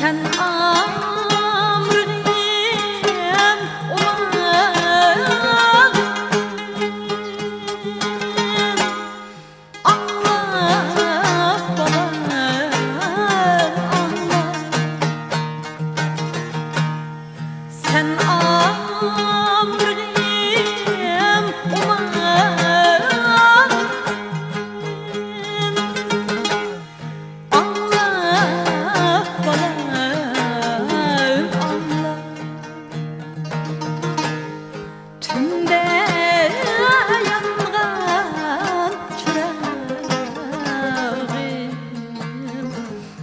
Sen amrın olan Allah balam Allah. Sen amrın olan Allah balam. Tümde yangan çırağım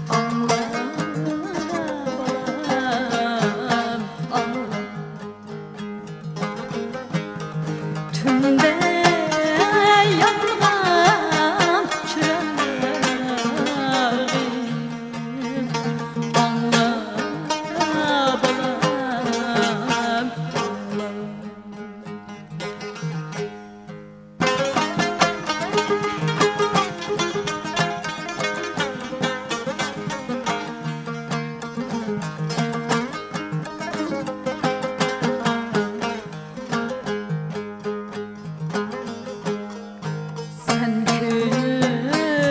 Allah balam Allah. Tümde yangan çırağım Allah balam Allah. Sen gönlümün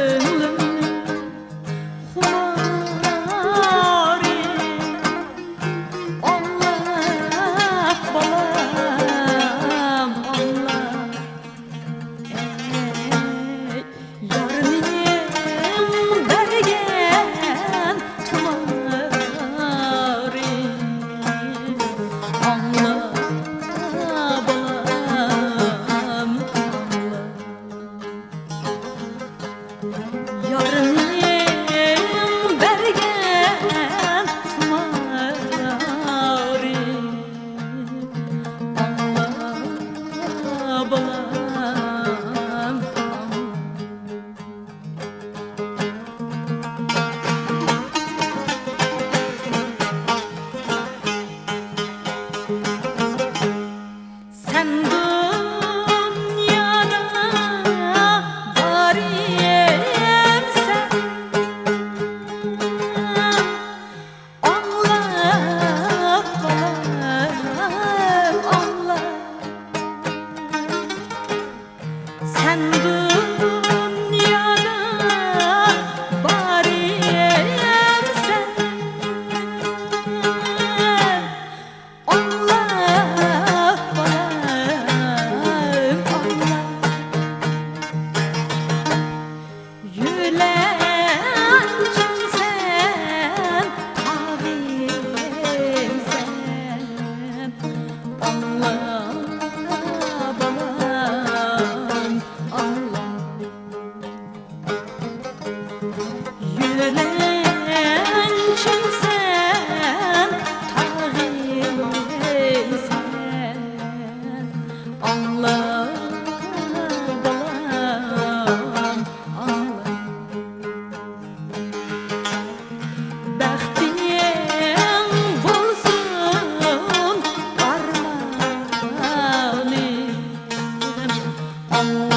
humarı Allah balam Allah. Yarın bergen tumarı Allah balam Allah. Yarın bergen tumarı Allah balam Allah. Sen dünyada variyemsen Allah balam Allah. Sen dünyada variyemsen Allah balam Allah. Yüreğim sen, ağabeyim sen Allah balam Allah. Yüreğim sen, ağabeyim sen Allah balam Allah. Bəxtin olsun armağanım Allah.